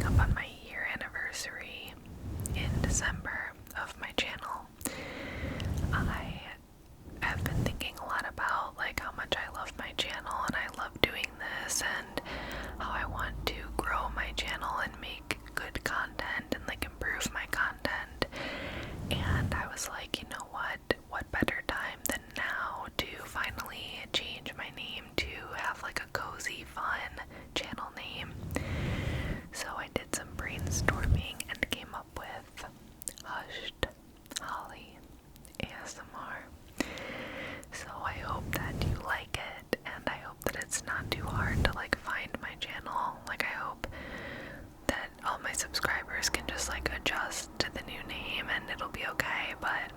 up on my year anniversary in December of my channel. I have been thinking a lot about like how much I love my channel and I love doing this and how I want to grow my channel and make good content and like improve my content. And I was like, you know what better time than now to finally change my name to have like a cozy, fun channel name. So I did some brainstorming and came up with Hushed Holly ASMR. So I hope that you like it, and I hope that it's not too hard to like find my channel. Like I hope that all my subscribers can just like adjust to the new name and it'll be okay. But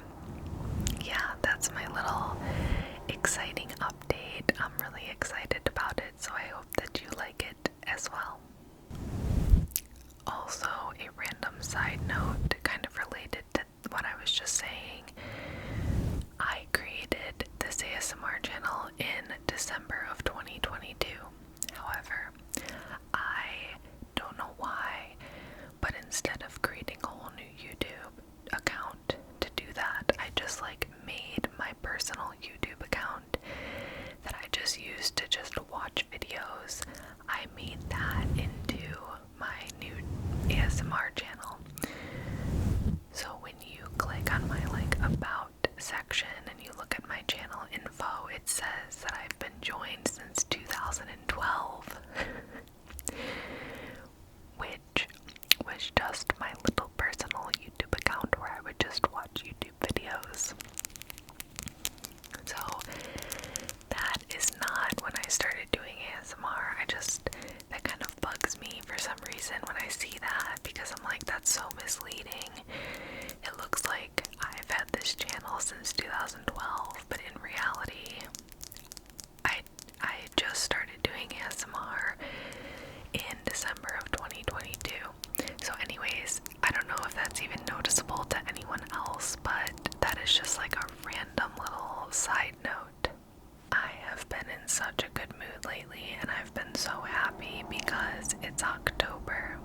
yeah, that's my little exciting update. I'm really excited about it, so I hope that you like it as well. Also, a random side note, kind of related to what I was just saying. I created this ASMR channel in December of 2022. However, I don't know why, but instead of creating a whole new YouTube account to do that, I just like made my personal YouTube account that I just used to just watch videos. I made that into my new ASMR channel. So when you click on my like about section and you look at my channel info, it says that I've been joined since 2012, which was just my little personal YouTube account where I would just watch YouTube videos. So that is not when I started doing ASMR. That kind of bugs me for some reason when I see that, because I'm like, that's so misleading. It looks like I've had this channel since 2012, but in reality, I just started doing ASMR in December of 2022. So anyways, I don't know if that's even noticeable to anyone else, but that is just like a random little side note. I have been in such a good mood lately, and I've been so happy because it's October.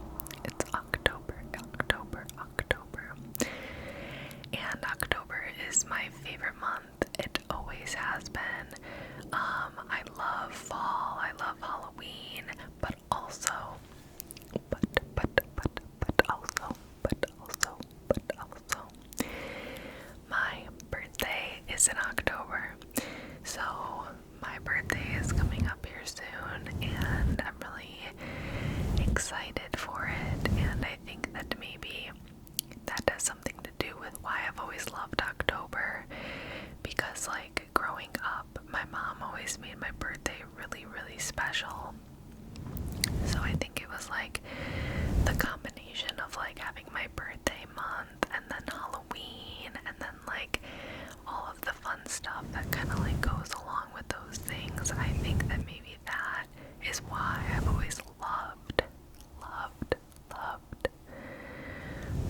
It's October. And October is my favorite month. It always has been. I love fall, I love Halloween, but also, my birthday is in October. So my birthday is coming up here soon, and I'm really excited for it, and I think that maybe that has something to do with why I've always loved October, because like growing up, my mom always made my birthday really, really special. So I think it was like the combination of like having my birthday month and then Halloween and then like all of the fun stuff that kind of like goes along with those things. I think that maybe that is why I've always loved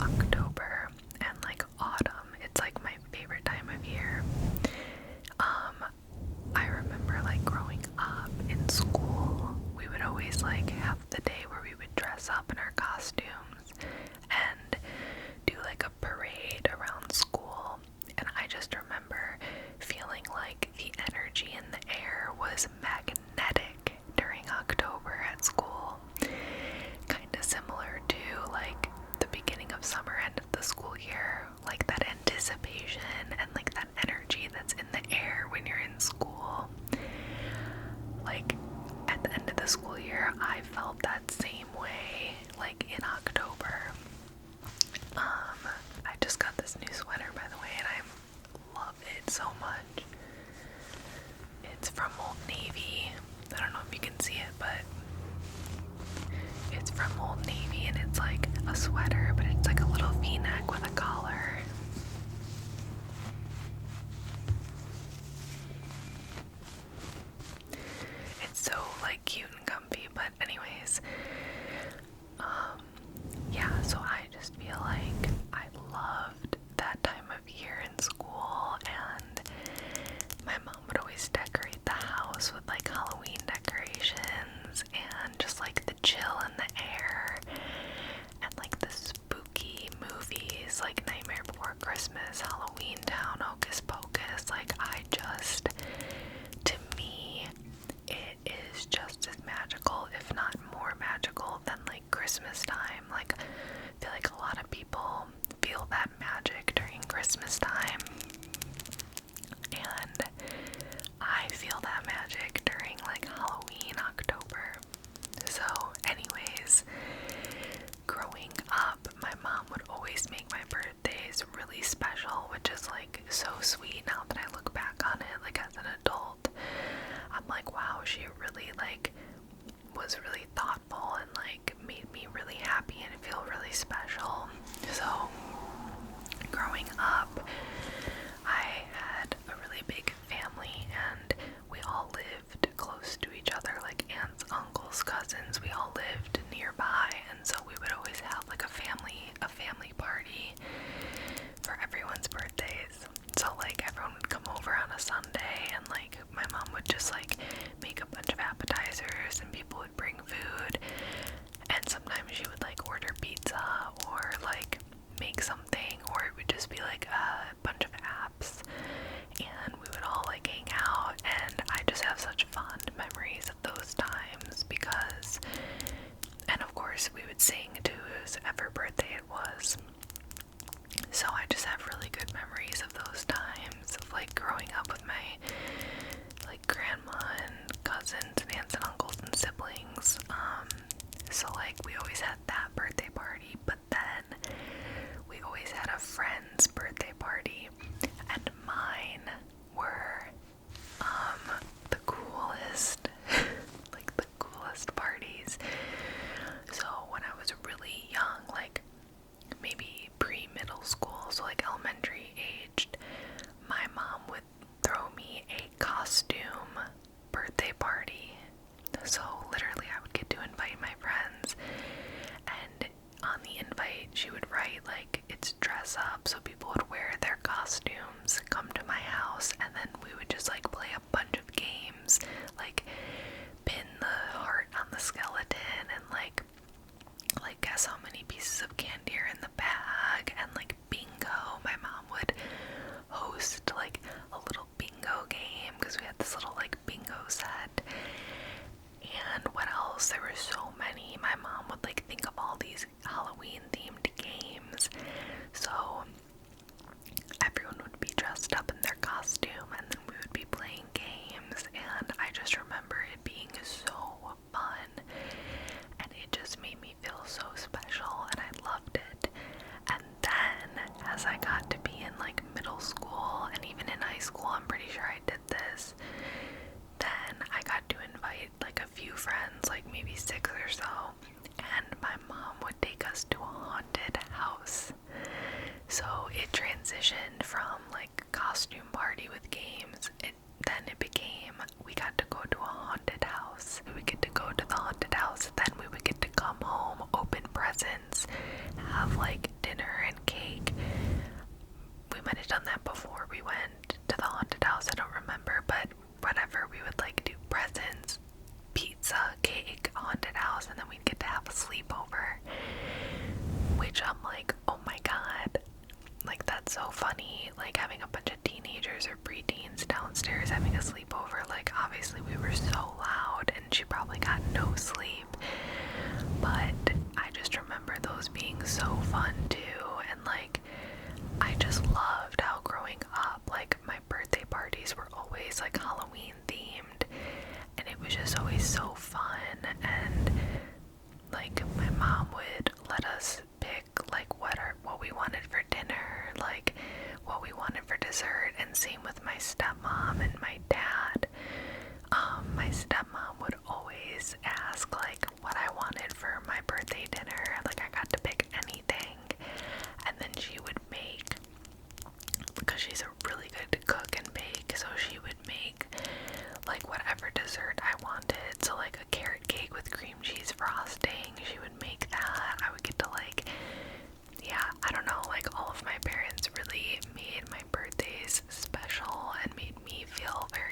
October and like autumn. It's like my favorite time of year. I remember like growing up in school, we would always like have the day where we would dress up in our costumes and do like a parade around school. And I just remember feeling like the energy in the air was magnetic during October at school. Kind of similar to like the beginning of summer, end of the school year, like that anticipation and like that energy that's in the air when you're in school. Like at the end of the school year, I felt that same way, like in October. I just got this new sweater, by the way, and I love it so much. It's from Old Navy. I don't know if you can see it, but it's from Old Navy, and it's like a sweater, but it's like a little V-neck with a collar. It's so like cute and comfy, but anyways, yeah, so I just feel like I loved that time of year in school, and my mom would always decorate the house with like Halloween decorations and just like the chill in the air. Like, I feel like a lot of people feel that magic during Christmas time, and I feel that magic during like Halloween, October. So anyways, growing up, my mom would always make my birthdays really special, which is like so sweet now that I look back on it, like as an adult. I'm like, wow, she really like was really thoughtful and like made me really happy and feel really special. So growing up, I had a really big family and we all lived close to each other, like aunts, uncles, cousins. We all lived nearby, and so we would always have like a family party for everyone's birthdays. So like everyone would come over on a Sunday, and like my mom would just like make a bunch of appetizers and people would bring food, and sometimes she would like order pizza or like make something, or it would just be like a bunch of apps, and we would all like hang out. And I just have such fond memories of those times because, and of course we would sing to whoever birthday it was. So I just have really good memories of those times of like growing up with my like grandma and cousins and aunts and uncles and siblings. So like we always had that birthday party, but then we always had a friend's birthday party, and mine were the coolest like the coolest parties. So when I was really young, like maybe pre-middle school, so like elementary aged, my mom would throw me a costume birthday party. So literally I would get to invite my friends, and on the invite she would write like it's dress up, so people would wear their costumes, come to my house, and then we would just like play a bunch of games, like pin the heart on the skeleton, and like guess how many pieces of candy are in the bag, and like bingo. My mom would host like a little bingo game because we had this little like bingo set. And what else? There were so many. My mom would like think of all these Halloween themed games, so everyone would be dressed up in their costume and then we would be playing games, and I just remember it being so fun, and it just made me feel so special, and I loved it. And then as I got to be in like middle school and even in high school, I'm pretty sure I did this, then I got to invite like a few friends, like maybe 6 or so, and my mom would take us to a haunted house. So it transitioned from like costume party with games, then it became we got to go to a haunted house. We would get to go to the haunted house, then we would get to come home, open presents, have like dinner and cake. We might have done that before we went to the haunted house, I don't remember, but whatever, we would like do presents, pizza, cake, haunted house, and then we'd get to have a sleepover, which I'm like, oh my god, like that's so funny, like having a bunch of teenagers or preteens downstairs having a sleepover. Like obviously we were so loud and she probably got no sleep, but I just remember those being so fun too. And like I just loved how growing up, like my birthday parties were always like Halloween themed, and it was just always so fun. And like my mom would let us pick like what we wanted for dinner, like what we wanted for dessert, and same with my stepmom and my dad. My stepmom would always ask like what I wanted for my birthday dinner, like I got to pick anything, and then she would make, because she's a really good cook and bake, so she would make like whatever dessert I wanted. So like a carrot cake with cream cheese frosting, she would make that. I would get to like, yeah, I don't know, like all of my parents really made my birthdays special and made me feel very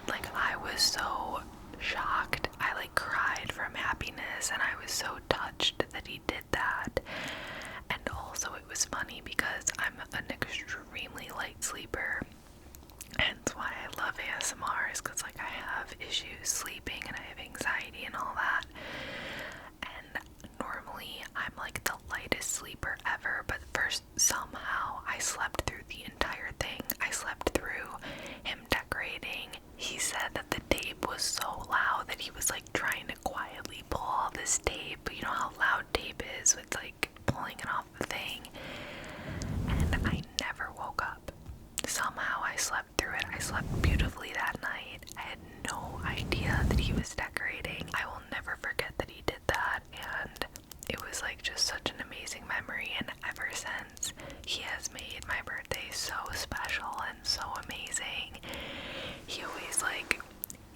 like, I was so shocked. I like cried from happiness, and I was so touched that he did that. And also it was funny because I'm an extremely light sleeper, and that's why I love ASMR, is because like I have issues sleeping and I have anxiety and all that. And normally I'm like the lightest sleeper ever, but first somehow I slept through the entire thing. I slept through him decorating. He said that the tape was so loud that he was like trying to quietly pull all this tape. You know how loud tape is with like pulling it off the thing. And I never woke up. Somehow I slept through it. I slept beautifully that night. I had no idea that he was decorating. I will never forget that he did that, and it was like just such an amazing memory. And ever since, he has made my birthday so special and so amazing. He always like,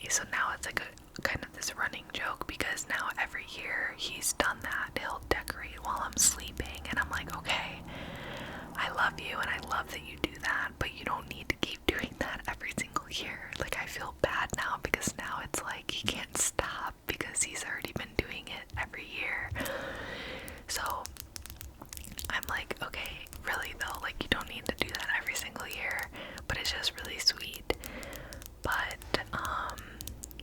so now it's like a kind of this running joke, because now every year he's done that. He'll decorate while I'm sleeping, and I'm like, okay, I love you and I love that you do that, but you don't need to keep doing that every single year. Like, I feel bad now because now it's like he can't stop because he's already been doing it every year. So I'm like, okay, really though, like, you don't need to do that every single year, but it's just really sweet. But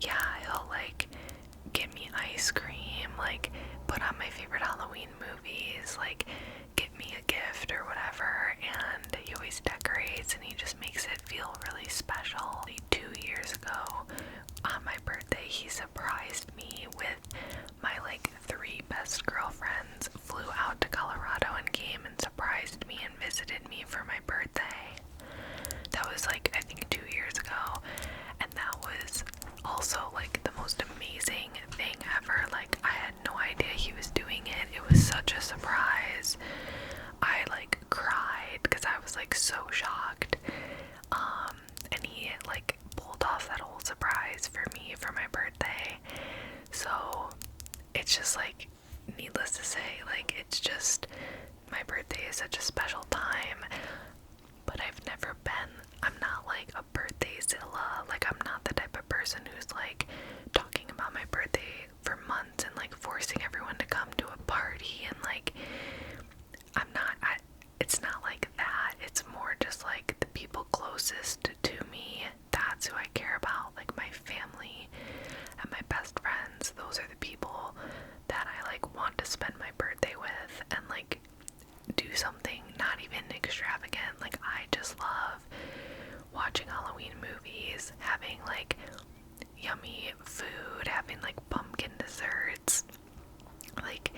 yeah, he'll like get me ice cream, like put on my favorite Halloween movies, like get me a gift or whatever, and he always decorates and he just makes it feel really special. 2 years ago on my birthday, he surprised me with my like 3 best girlfriends flew out to Colorado and came and surprised me and visited me for my birthday. That was like, I think 2 years ago, and that was also like the most amazing thing ever. Like, I had no idea he was doing it. It was such a surprise. I like cried because I was like so shocked. And he like pulled off that whole surprise for me for my birthday. So it's just like, needless to say, like, it's just, my birthday is such a special time. But I'm not like a birthday-zilla. Like, I'm not the type of person who's like talking about my birthday for months and like forcing everyone to come to a party, and like, it's not like that. It's more just like the people closest to me. That's who I care about. Like, my family and my best friends. Those are the people that I like want to spend my birthday with, and like do something not even extravagant. Like, I just love watching Halloween movies, having like yummy food, having like pumpkin desserts, like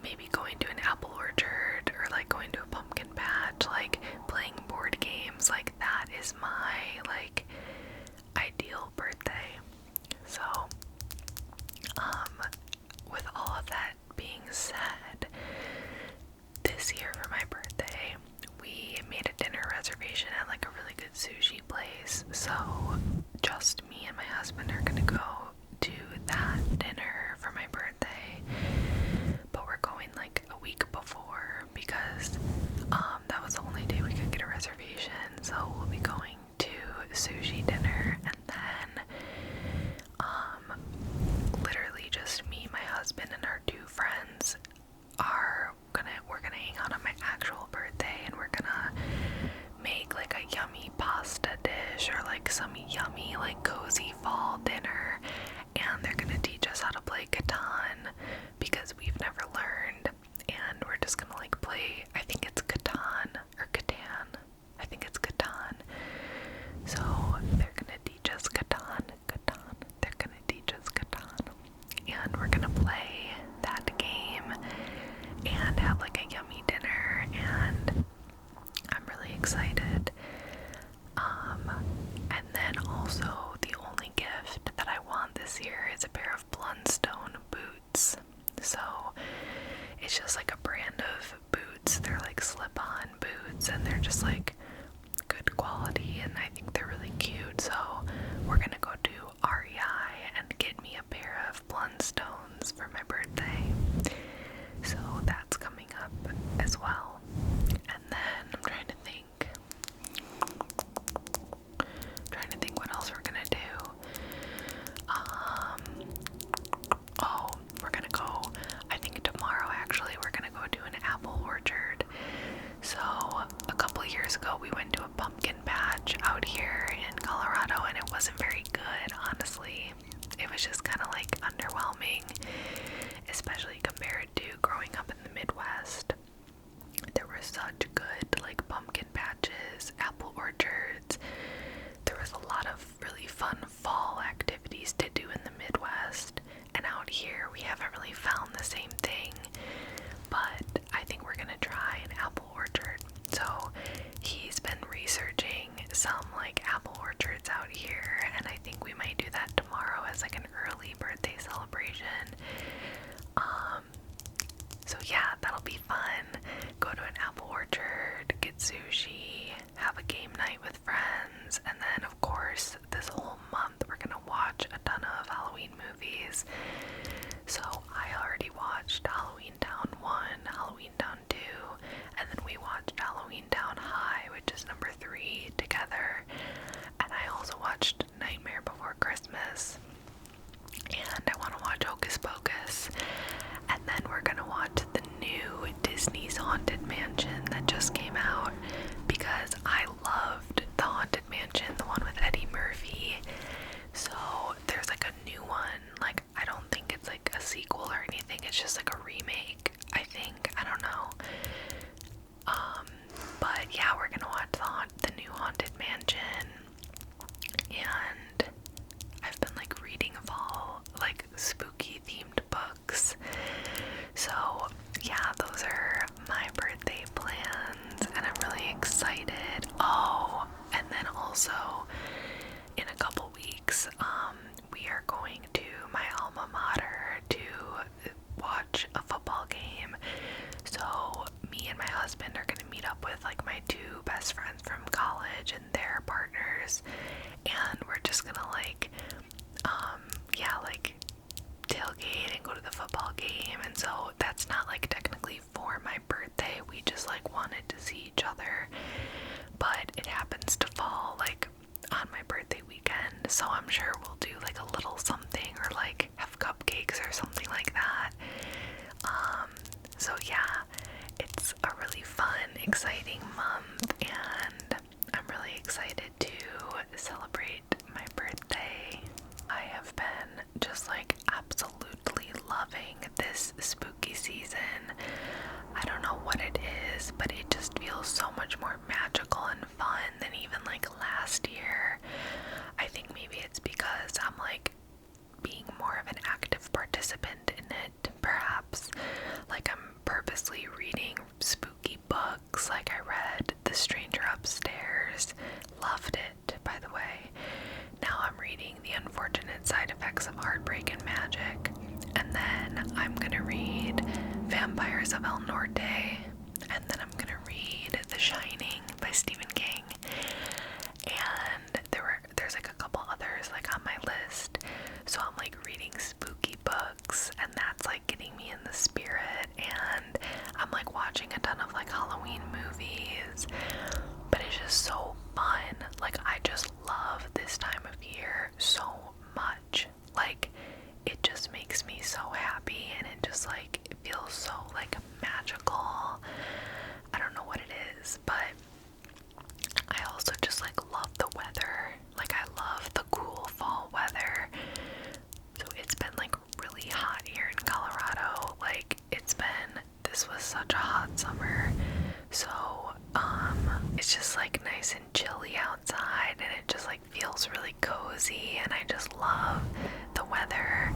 maybe going to an apple orchard or like going to a pumpkin patch, like playing board games. Like, that is my like ideal birthday. So with all of that being said, this year for my birthday, we made a dinner reservation at like a really good sushi place. So just me and my husband are gonna go to that dinner for my birthday. But we're going like a week before because that was the only day we could get a reservation. So we'll be going to sushi dinner, and then literally just me, my husband, and our 2 friends we're gonna hang out on my actual birthday, and we're gonna make like a yummy pasta dish or like some yummy like cozy fall dinner, and they're gonna teach us how to play Catan because we've never learned, and we're just gonna like play, I think it's Catan or Catan, I think it's Catan. So they're gonna teach us Catan, they're gonna teach us Catan, and we're gonna play that game and have like a yummy dinner, and I'm really excited. And then also the only gift that I want this year is a pair of Blundstone boots. So it's just like a brand of boots. They're like slip-on boots, and they're just like good quality, and I think they're really cute. So we're gonna go to REI and get me a pair of Blundstones for my birthday. So that's coming up as well. And then I'm trying to think what else we're gonna do. wasn't very good, honestly. It was just kind of like underwhelming, especially compared to growing up in the Midwest. There were such good like pumpkin patches, apple orchards. There was a lot of really fun fall activities to do in the Midwest, and out here we haven't really found the same thing. But I think we're gonna try an apple orchard. So he's been researching some like apple orchards out here, and I think we might do that tomorrow as like an early birthday celebration. So yeah, that'll be fun. Go to an apple orchard, get sushi, have a game night with friends, and then of course this whole month we're gonna watch a ton of Halloween movies. So I already watched Halloween Town 1, Halloween Town 2, and then we watched Halloween Town High, which is number 3, together. And I also watched Nightmare Before Christmas. And I want to watch Hocus Pocus. And then we're gonna watch the new Disney's Haunted Mansion that just came out, because I loved the Haunted Mansion, the one with Eddie Murphy. So there's like a new one. Like, I don't think it's like a sequel or anything, it's just like a remake, I think. I don't know. But yeah, we're gonna watch the new Haunted Mansion. And I've been like reading fall like spooky themed books. So yeah, those are my birthday plans, and I'm really excited. Oh, and then also in a couple weeks, we are going to my alma mater to watch a football game. So me and my husband are gonna meet up with like my 2 best friends from college and their partners, and we're just gonna like like tailgate and go to the football game. And so that's not like technically for my birthday, we just like wanted to see each other, but it happens to fall like on my birthday weekend, so I'm sure we'll do like a little something, or like have cupcakes or something like that. So yeah, it's a really fun, exciting month, and I'm really excited to celebrate my birthday. I have been just like absolutely loving this spooky season. I don't know what it is, but it just feels so much more magical and fun than even like last year. I think maybe it's because I'm like being more of an active participant in it, perhaps. Like I'm purposely reading spooky books. Like I read The Stranger Upstairs, loved it, by the way. Now I'm reading The Unfortunate Side Effects of Heartbreak and Magic, and then I'm gonna read Vampires of El Norte, and then I'm gonna read The Shining by Stephen King. And there's like a couple others like on my list. So I'm like reading spooky books, and that's like getting me in the spirit, and I'm like watching a ton of like Halloween movies. But it's just so fun. Like I just love this time of year so much. Like it just makes me so happy, and it just like it feels so like magical. I don't know what it is, but I also just like love the weather. Like I love the cool fall weather. So it's been like really hot here in Colorado. Like this was such a hot summer. So it's just like nice and chilly outside, and it just like feels really cozy, and I just love the weather.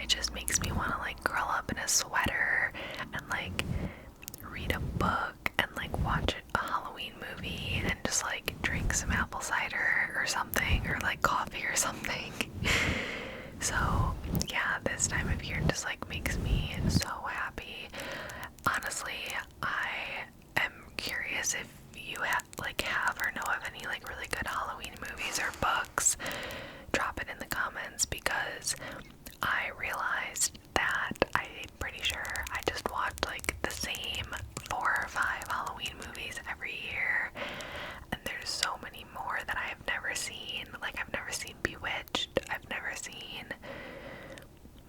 It just makes me want to like curl up in a sweater and like read a book and like watch a Halloween movie and just like drink some apple cider or something, or like coffee or something. So yeah, this time of year just like makes me so happy. Honestly, I am curious if you have or know of any like really good Halloween movies or books. Drop it in the comments, because I realized that I'm pretty sure I just watched like the same 4 or 5 Halloween movies every year, and there's so many more that I have never seen. Like I've never seen Bewitched, I've never seen,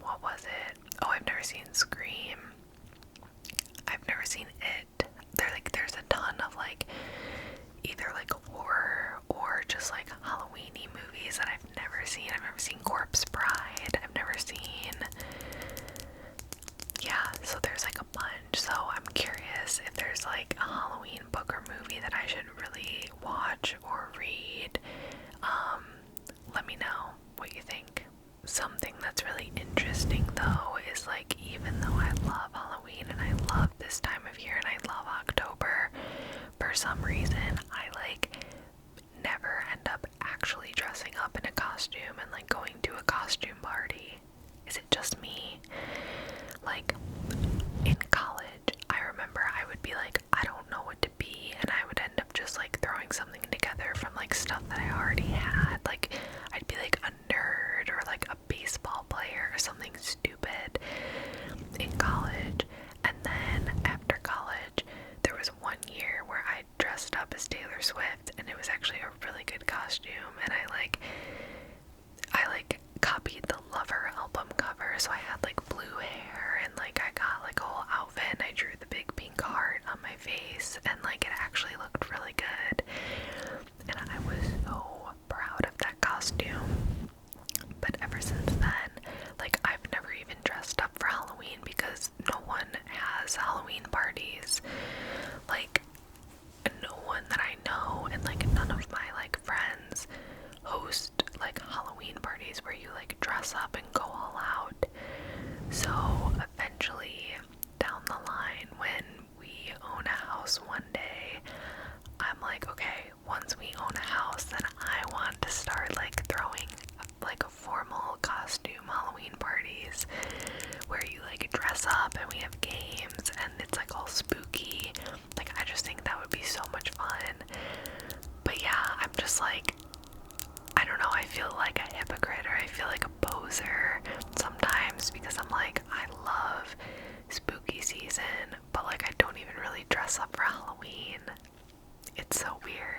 what was it? Oh, I've never seen Scream, I've never seen It. There's a ton of like either like horror or just something that's really interesting though is like, even though I love Halloween and I love this time of year and I love October, for some reason I like never end up actually dressing up in a costume and like going to a costume party. Is it just me? Like, in college, I remember I would be like, I don't know what to be, and I would end up just like throwing something together from like stuff that I already had. Like, I'd be like a nerd or like a baseball player or something stupid in college. And then after college, there was one year where I dressed up as Taylor Swift, and it was actually a really good costume, and I copied the Lover album cover, so I had like blue hair, and like I got like a whole outfit, and I drew the big pink heart on my face, and like it actually looked really good, and I was so proud of that costume. But ever since then, like, I've never even dressed up for Halloween because no one has Halloween parties. Like, no one that I know, and like none of my like friends host like Halloween parties where you like dress up and go all out. So eventually down the line, when we own a house one day, I'm like, okay, once we own a house, then I want to start like throwing like a formal costume Halloween parties where you like dress up and we have games and it's like all spooky. Like, I just think that would be so much fun. But yeah, I'm just like, I don't know, I feel like a hypocrite, or I feel like a poser sometimes, because I'm like, I love spooky season, but like I don't even really dress up for Halloween. It's so weird.